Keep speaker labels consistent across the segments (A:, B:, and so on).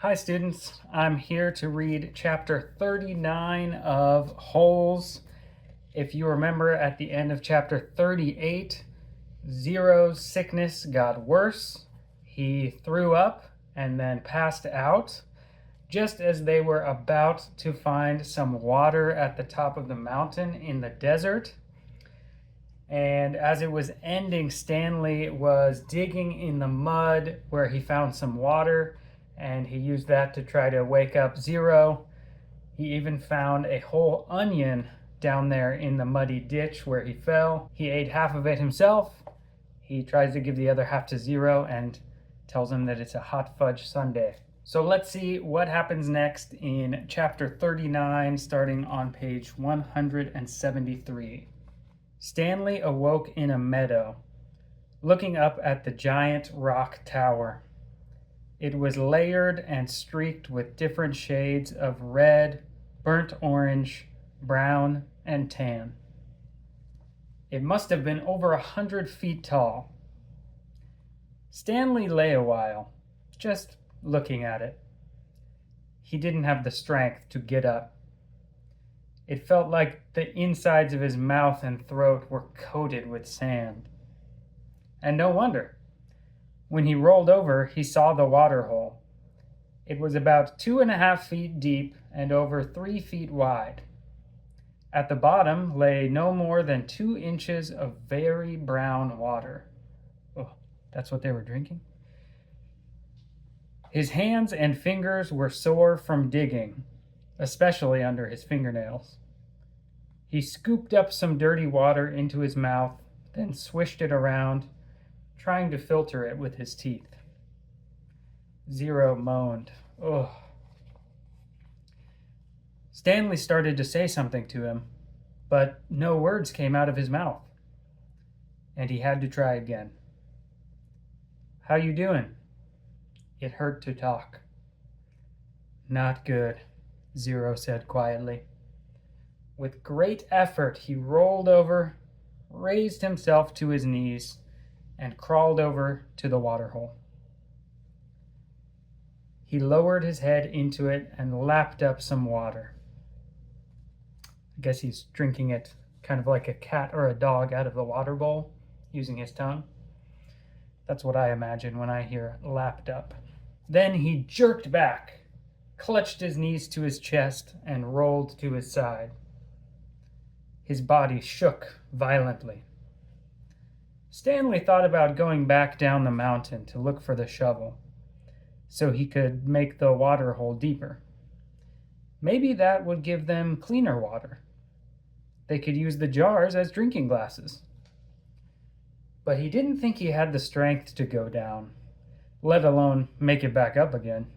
A: Hi students, I'm here to read chapter 39 of Holes. If you remember at the end of chapter 38, Zero's sickness got worse. He threw up and then passed out just as they were about to find some water at the top of the mountain in the desert. And as it was ending, Stanley was digging in the mud where he found some water, and he used that to try to wake up Zero. He even found a whole onion down there in the muddy ditch where he fell. He ate half of it himself. He tries to give the other half to Zero and tells him that it's a hot fudge sundae. So let's see what happens next in chapter 39, starting on page 173. Stanley awoke in a meadow, looking up at the giant rock tower. It was layered and streaked with different shades of red, burnt orange, brown, and tan. It must have been over 100 feet tall. Stanley lay a while, just looking at it. He didn't have the strength to get up. It felt like the insides of his mouth and throat were coated with sand. And no wonder. When he rolled over, he saw the water hole. It was about 2.5 feet deep and over 3 feet wide. At the bottom lay no more than 2 inches of very brown water. Oh, that's what they were drinking? His hands and fingers were sore from digging, especially under his fingernails. He scooped up some dirty water into his mouth, then swished it around, trying to filter it with his teeth. Zero moaned. Ugh. Stanley started to say something to him, but no words came out of his mouth, and he had to try again. "How you doing?" It hurt to talk. "Not good," Zero said quietly. With great effort, he rolled over, raised himself to his knees, and crawled over to the water hole. He lowered his head into it and lapped up some water. I guess he's drinking it kind of like a cat or a dog out of the water bowl, using his tongue. That's what I imagine when I hear lapped up. Then he jerked back, clutched his knees to his chest, and rolled to his side. His body shook violently. Stanley thought about going back down the mountain to look for the shovel, so he could make the water hole deeper. Maybe that would give them cleaner water. They could use the jars as drinking glasses. But he didn't think he had the strength to go down, let alone make it back up again.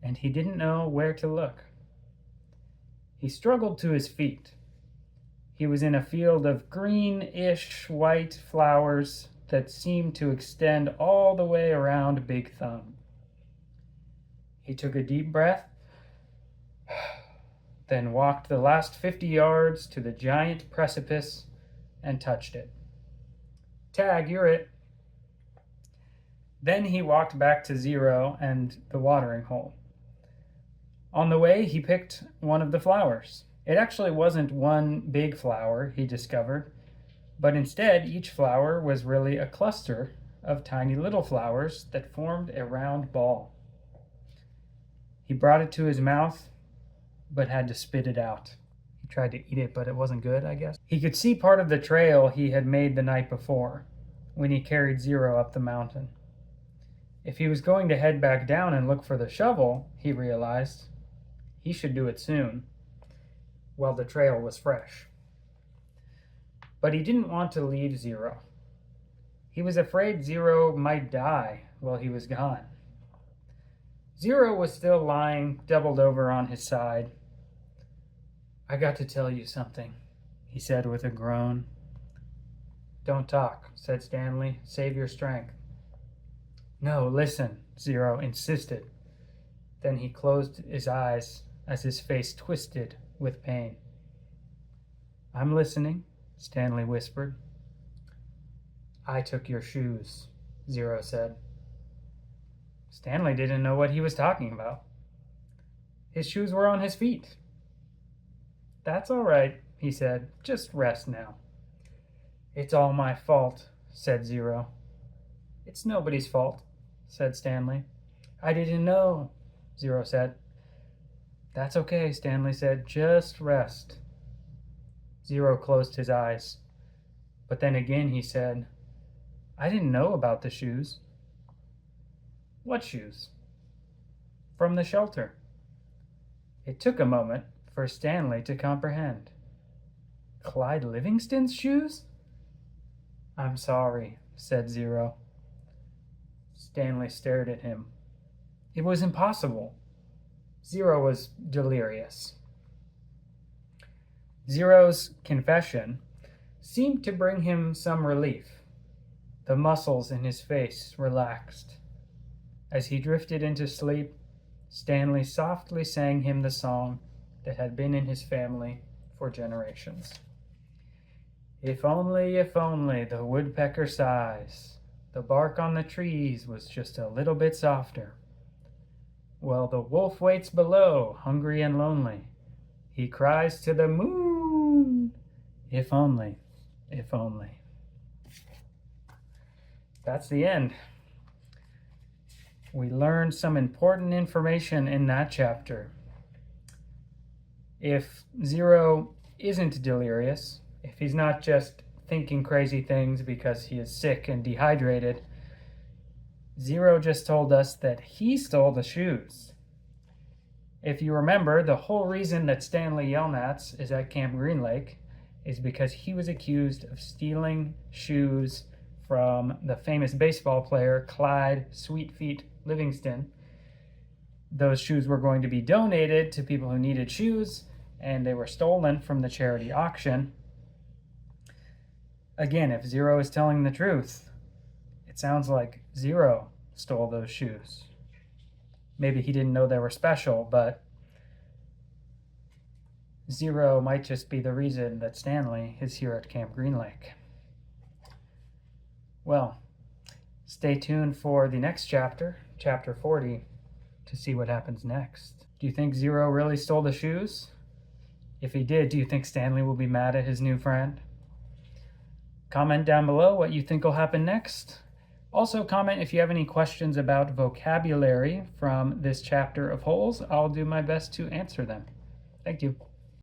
A: And he didn't know where to look. He struggled to his feet. He was in a field of greenish white flowers that seemed to extend all the way around Big Thumb. He took a deep breath, then walked the last 50 yards to the giant precipice and touched it. "Tag, you're it." Then he walked back to Zero and the watering hole. On the way, he picked one of the flowers. It actually wasn't one big flower, he discovered, but instead each flower was really a cluster of tiny little flowers that formed a round ball. He brought it to his mouth, but had to spit it out. He tried to eat it, but it wasn't good, I guess. He could see part of the trail he had made the night before, when he carried Zero up the mountain. If he was going to head back down and look for the shovel, he realized, he should do it soon, while the trail was fresh. But he didn't want to leave Zero. He was afraid Zero might die while he was gone. Zero was still lying, doubled over on his side. "I got to tell you something," he said with a groan. "Don't talk," said Stanley. "Save your strength." "No, listen," Zero insisted. Then he closed his eyes as his face twisted with pain. "I'm listening," Stanley whispered. "I took your shoes," Zero said. Stanley didn't know what he was talking about. His shoes were on his feet. That's all right, he said. Just rest now. It's all my fault, said Zero. It's nobody's fault, said Stanley. I didn't know, Zero said. That's okay, Stanley said. Just rest. Zero closed his eyes. But then again he said, I didn't know about the shoes. What shoes? From the shelter. It took a moment for Stanley to comprehend. Clyde Livingston's shoes? I'm sorry, said Zero. Stanley stared at him. It was impossible. Zero was delirious. Zero's confession seemed to bring him some relief. The muscles in his face relaxed. As he drifted into sleep, Stanley softly sang him the song that had been in his family for generations. If only the woodpecker sighs, the bark on the trees was just a little bit softer. Well, the wolf waits below, hungry and lonely. He cries to the moon, if only, if only. That's the end. We learned some important information in that chapter. If Zero isn't delirious, if he's not just thinking crazy things because he is sick and dehydrated, Zero just told us that he stole the shoes. If you remember, the whole reason that Stanley Yelnats is at Camp Green Lake is because he was accused of stealing shoes from the famous baseball player Clyde Sweetfeet Livingston. Those shoes were going to be donated to people who needed shoes, and they were stolen from the charity auction. Again, if Zero is telling the truth, it sounds like Zero stole those shoes. Maybe he didn't know they were special, but Zero might just be the reason that Stanley is here at Camp Green Lake. Well, stay tuned for the next chapter, chapter 40, to see what happens next. Do you think Zero really stole the shoes? If he did, do you think Stanley will be mad at his new friend? Comment down below what you think will happen next. Also comment if you have any questions about vocabulary from this chapter of Holes. I'll do my best to answer them. Thank you.